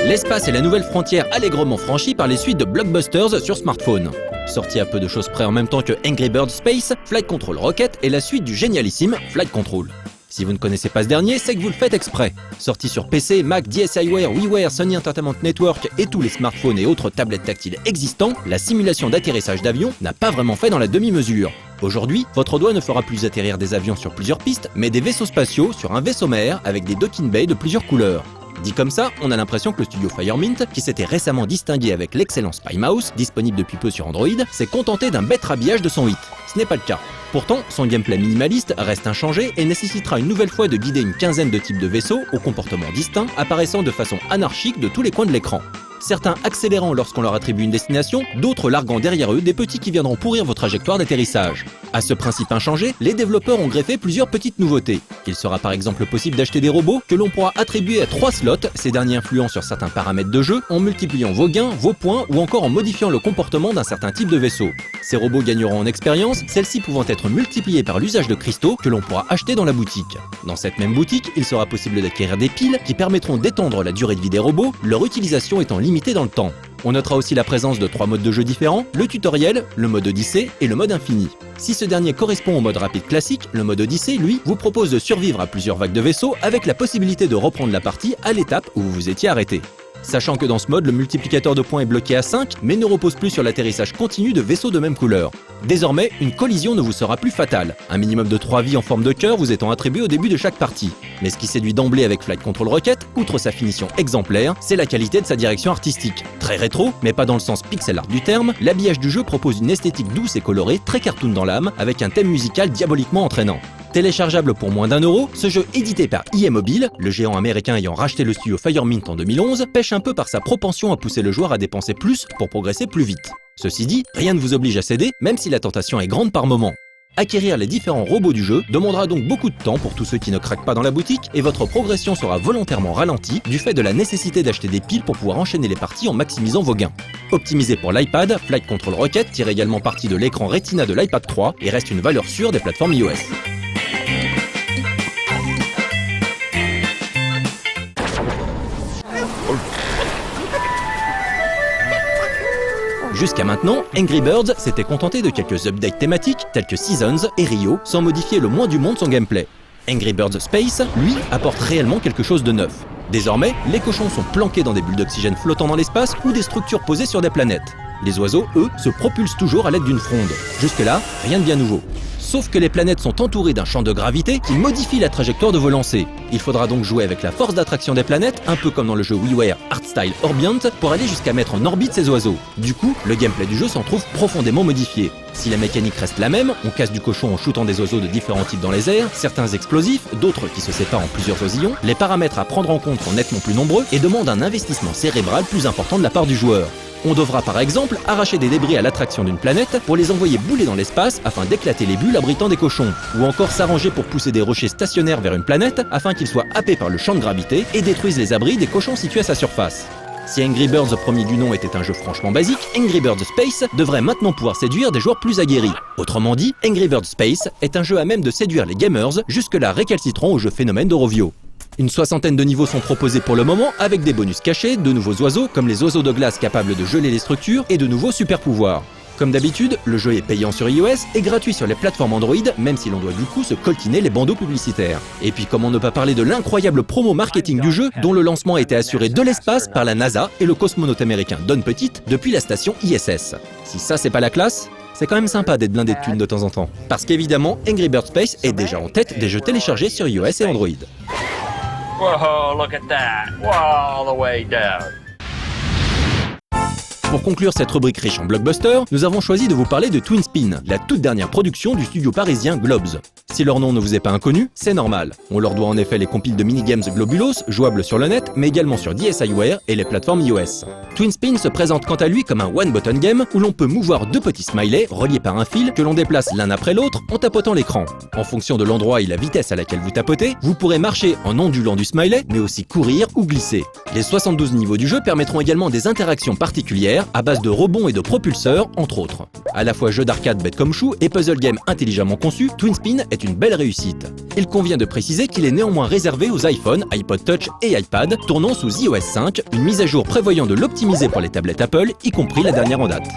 L'espace est la nouvelle frontière allègrement franchie par les suites de blockbusters sur smartphone. Sorti à peu de choses près en même temps que Angry Birds Space, Flight Control Rocket est la suite du génialissime Flight Control. Si vous ne connaissez pas ce dernier, c'est que vous le faites exprès. Sorti sur PC, Mac, DSiWare, WiiWare, Sony Entertainment Network et tous les smartphones et autres tablettes tactiles existants, la simulation d'atterrissage d'avion n'a pas vraiment fait dans la demi-mesure. Aujourd'hui, votre doigt ne fera plus atterrir des avions sur plusieurs pistes, mais des vaisseaux spatiaux sur un vaisseau mère avec des docking bays de plusieurs couleurs. Dit comme ça, on a l'impression que le studio Firemint, qui s'était récemment distingué avec l'excellent SpyMouse, disponible depuis peu sur Android, s'est contenté d'un bête rhabillage de son hit. Ce n'est pas le cas. Pourtant, son gameplay minimaliste reste inchangé et nécessitera une nouvelle fois de guider une quinzaine de types de vaisseaux aux comportements distincts, apparaissant de façon anarchique de tous les coins de l'écran. Certains accélérant lorsqu'on leur attribue une destination, d'autres larguant derrière eux des petits qui viendront pourrir vos trajectoires d'atterrissage. À ce principe inchangé, les développeurs ont greffé plusieurs petites nouveautés. Il sera par exemple possible d'acheter des robots que l'on pourra attribuer à 3 slots, ces derniers influant sur certains paramètres de jeu, en multipliant vos gains, vos points ou encore en modifiant le comportement d'un certain type de vaisseau. Ces robots gagneront en expérience, celle-ci pouvant être multipliée par l'usage de cristaux que l'on pourra acheter dans la boutique. Dans cette même boutique, il sera possible d'acquérir des piles qui permettront d'étendre la durée de vie des robots, leur utilisation étant limitée dans le temps. On notera aussi la présence de 3 modes de jeu différents, le tutoriel, le mode Odyssée et le mode infini. Si ce dernier correspond au mode rapide classique, le mode Odyssée, lui, vous propose de survivre à plusieurs vagues de vaisseaux avec la possibilité de reprendre la partie à l'étape où vous vous étiez arrêté. Sachant que dans ce mode, le multiplicateur de points est bloqué à 5, mais ne repose plus sur l'atterrissage continu de vaisseaux de même couleur. Désormais, une collision ne vous sera plus fatale, un minimum de 3 vies en forme de cœur vous étant attribué au début de chaque partie. Mais ce qui séduit d'emblée avec Flight Control Rocket, outre sa finition exemplaire, c'est la qualité de sa direction artistique. Très rétro, mais pas dans le sens pixel art du terme, l'habillage du jeu propose une esthétique douce et colorée, très cartoon dans l'âme, avec un thème musical diaboliquement entraînant. Téléchargeable pour moins d'€1, ce jeu édité par EA Mobile, le géant américain ayant racheté le studio Firemint en 2011, pêche un peu par sa propension à pousser le joueur à dépenser plus pour progresser plus vite. Ceci dit, rien ne vous oblige à céder, même si la tentation est grande par moment. Acquérir les différents robots du jeu demandera donc beaucoup de temps pour tous ceux qui ne craquent pas dans la boutique et votre progression sera volontairement ralentie du fait de la nécessité d'acheter des piles pour pouvoir enchaîner les parties en maximisant vos gains. Optimisé pour l'iPad, Flight Control Rocket tire également parti de l'écran Retina de l'iPad 3 et reste une valeur sûre des plateformes iOS. Jusqu'à maintenant, Angry Birds s'était contenté de quelques updates thématiques tels que Seasons et Rio, sans modifier le moins du monde son gameplay. Angry Birds Space, lui, apporte réellement quelque chose de neuf. Désormais, les cochons sont planqués dans des bulles d'oxygène flottant dans l'espace ou des structures posées sur des planètes. Les oiseaux, eux, se propulsent toujours à l'aide d'une fronde. Jusque-là, rien de bien nouveau. Sauf que les planètes sont entourées d'un champ de gravité qui modifie la trajectoire de vos lancers. Il faudra donc jouer avec la force d'attraction des planètes, un peu comme dans le jeu WiiWare Artstyle Orbiant, pour aller jusqu'à mettre en orbite ces oiseaux. Du coup, le gameplay du jeu s'en trouve profondément modifié. Si la mécanique reste la même, on casse du cochon en shootant des oiseaux de différents types dans les airs, certains explosifs, d'autres qui se séparent en plusieurs oisillons, les paramètres à prendre en compte sont nettement plus nombreux et demandent un investissement cérébral plus important de la part du joueur. On devra par exemple arracher des débris à l'attraction d'une planète pour les envoyer bouler dans l'espace afin d'éclater les bulles abritant des cochons, ou encore s'arranger pour pousser des rochers stationnaires vers une planète afin qu'ils soient happés par le champ de gravité et détruisent les abris des cochons situés à sa surface. Si Angry Birds premier du nom était un jeu franchement basique, Angry Birds Space devrait maintenant pouvoir séduire des joueurs plus aguerris. Autrement dit, Angry Birds Space est un jeu à même de séduire les gamers, jusque-là récalcitrants au jeu phénomène d'Eurovio. Une 60aine de niveaux sont proposés pour le moment, avec des bonus cachés, de nouveaux oiseaux, comme les oiseaux de glace capables de geler les structures, et de nouveaux super pouvoirs. Comme d'habitude, le jeu est payant sur iOS et gratuit sur les plateformes Android, même si l'on doit du coup se coltiner les bandeaux publicitaires. Et puis comment ne pas parler de l'incroyable promo marketing du jeu, dont le lancement a été assuré de l'espace par la NASA et le cosmonaute américain Don Pettit depuis la station ISS. Si ça c'est pas la classe, c'est quand même sympa d'être blindé de thunes de temps en temps. Parce qu'évidemment, Angry Birds Space est déjà en tête des jeux téléchargés sur iOS et Android. Whoa, look at that. Whoa, all the way down. Pour conclure cette rubrique riche en blockbusters, nous avons choisi de vous parler de Twin Spin, la toute dernière production du studio parisien Globes. Si leur nom ne vous est pas inconnu, c'est normal. On leur doit en effet les compiles de minigames Globulos, jouables sur le net, mais également sur DSiWare et les plateformes iOS. Twin Spin se présente quant à lui comme un one-button game où l'on peut mouvoir deux petits smileys reliés par un fil que l'on déplace l'un après l'autre en tapotant l'écran. En fonction de l'endroit et la vitesse à laquelle vous tapotez, vous pourrez marcher en ondulant du smiley, mais aussi courir ou glisser. Les 72 niveaux du jeu permettront également des interactions particulières à base de rebonds et de propulseurs, entre autres. À la fois jeu d'arcade bête comme chou et puzzle game intelligemment conçu, Twin Spin est une une belle réussite. Il convient de préciser qu'il est néanmoins réservé aux iPhone, iPod Touch et iPad tournant sous iOS 5, une mise à jour prévoyant de l'optimiser pour les tablettes Apple, y compris la dernière en date.